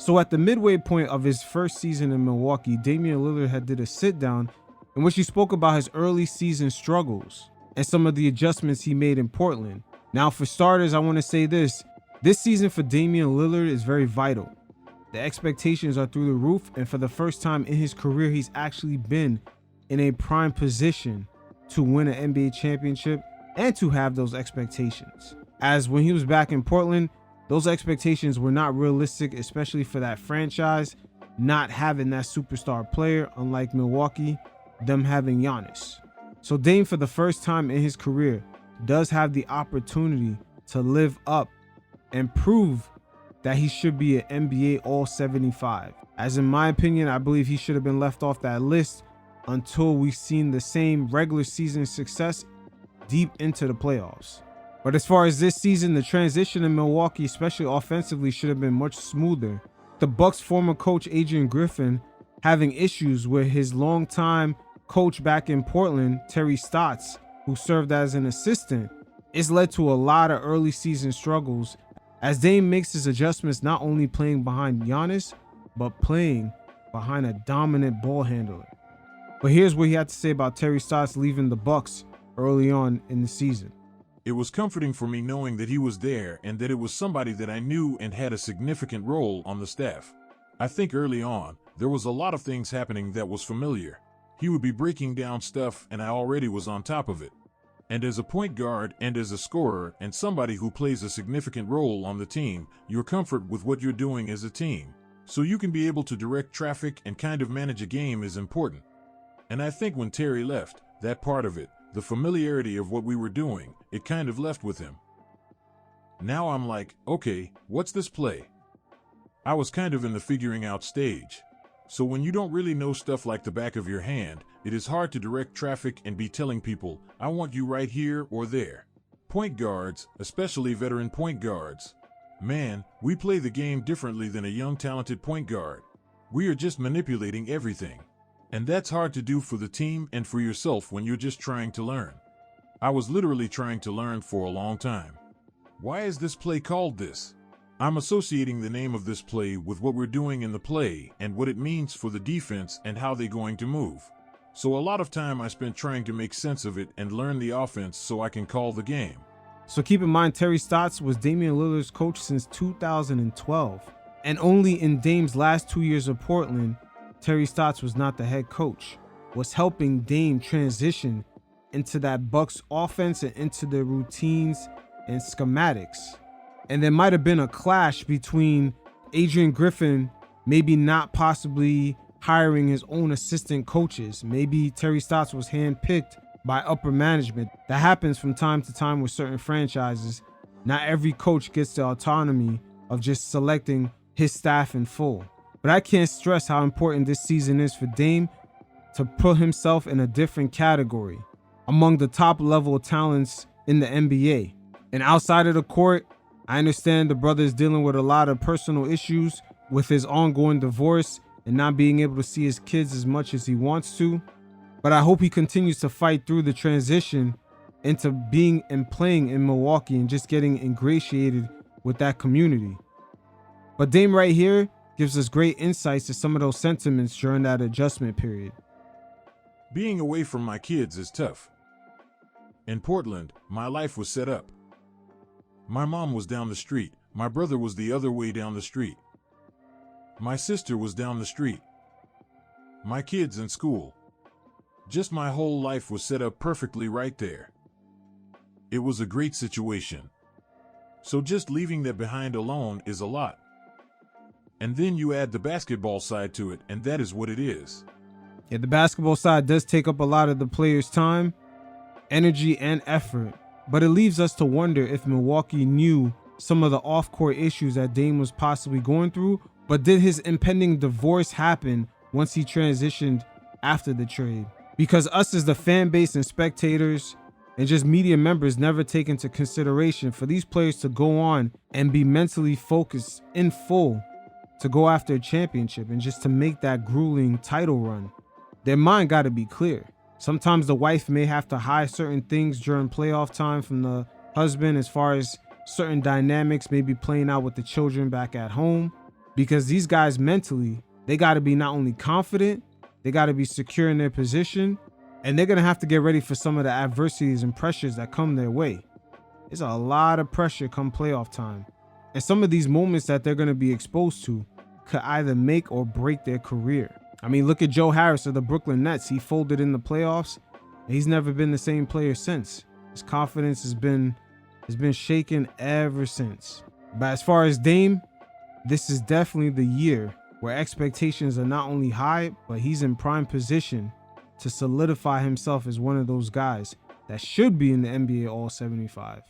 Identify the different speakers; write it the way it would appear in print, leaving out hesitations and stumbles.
Speaker 1: So at the midway point of his first season in Milwaukee, Damian Lillard had did a sit down in which he spoke about his early season struggles and some of the adjustments he made in Portland. Now for starters, I want to say this season for Damian Lillard is very vital. The expectations are through the roof, and for the first time in his career, he's actually been in a prime position to win an NBA championship and to have those expectations. As when he was back in Portland, those expectations were not realistic, especially for that franchise not having that superstar player, unlike Milwaukee, them having Giannis. So Dame, for the first time in his career, does have the opportunity to live up and prove that he should be an NBA All-75. As in my opinion, I believe he should have been left off that list until we've seen the same regular season success deep into the playoffs. But as far as this season, the transition in Milwaukee, especially offensively, should have been much smoother. The Bucks' former coach Adrian Griffin having issues with his longtime coach back in Portland, Terry Stotts, who served as an assistant, it's led to a lot of early season struggles as Dame makes his adjustments, not only playing behind Giannis, but playing behind a dominant ball handler. But here's what he had to say about Terry Stotts leaving the Bucks early on in the season.
Speaker 2: It was comforting for me knowing that he was there and that it was somebody that I knew and had a significant role on the staff. I think early on, there was a lot of things happening that was familiar. He would be breaking down stuff and I already was on top of it. And as a point guard and as a scorer and somebody who plays a significant role on the team, your comfort with what you're doing as a team, so you can be able to direct traffic and kind of manage a game, is important. And I think when Terry left, that part of it, the familiarity of what we were doing, it kind of left with him. Now I'm like, okay, what's this play? I was kind of in the figuring out stage. So when you don't really know stuff like the back of your hand, it is hard to direct traffic and be telling people, I want you right here or there. Point guards, especially veteran point guards, man, we play the game differently than a young talented point guard. We are just manipulating everything. And that's hard to do for the team and for yourself when you're just trying to learn. I was literally trying to learn for a long time. Why is this play called this? I'm associating the name of this play with what we're doing in the play and what it means for the defense and how they're going to move. So a lot of time I spent trying to make sense of it and learn the offense so I can call the game.
Speaker 1: So keep in mind, Terry Stotts was Damian Lillard's coach since 2012. And only in Dame's last 2 years of Portland, Terry Stotts was not the head coach, was helping Dame transition into that Bucks offense and into their routines and schematics. And there might have been a clash between Adrian Griffin maybe not possibly hiring his own assistant coaches. Maybe Terry Stotts was handpicked by upper management. That happens from time to time with certain franchises. Not every coach gets the autonomy of just selecting his staff in full. But I can't stress how important this season is for Dame to put himself in a different category among the top level talents in the NBA. And outside of the court, I understand the brother is dealing with a lot of personal issues with his ongoing divorce and not being able to see his kids as much as he wants to. But I hope he continues to fight through the transition into being and playing in Milwaukee and just getting ingratiated with that community. But Dame right here gives us great insights to some of those sentiments during that adjustment period.
Speaker 2: Being away from my kids is tough. In Portland, my life was set up. My mom was down the street. My brother was the other way down the street. My sister was down the street. My kids in school. Just my whole life was set up perfectly right there. It was a great situation. So just leaving that behind alone is a lot. And then you add the basketball side to it, and that is what it is.
Speaker 1: Yeah, the basketball side does take up a lot of the players' time, energy, and effort. But it leaves us to wonder if Milwaukee knew some of the off-court issues that Dame was possibly going through, but did his impending divorce happen once he transitioned after the trade? Because us as the fan base and spectators and just media members never take into consideration for these players to go on and be mentally focused in full to go after a championship and just to make that grueling title run. Their mind got to be clear. Sometimes the wife may have to hide certain things during playoff time from the husband as far as certain dynamics maybe playing out with the children back at home. because these guys mentally, they got to be not only confident, they got to be secure in their position, and they're going to have to get ready for some of the adversities and pressures that come their way. There's a lot of pressure come playoff time. And some of these moments that they're going to be exposed to could either make or break their career. I mean, look at Joe Harris of the Brooklyn Nets. He folded in the playoffs, and he's never been the same player since. His confidence has been shaken ever since. But as far as Dame, this is definitely the year where expectations are not only high, but he's in prime position to solidify himself as one of those guys that should be in the NBA All-75.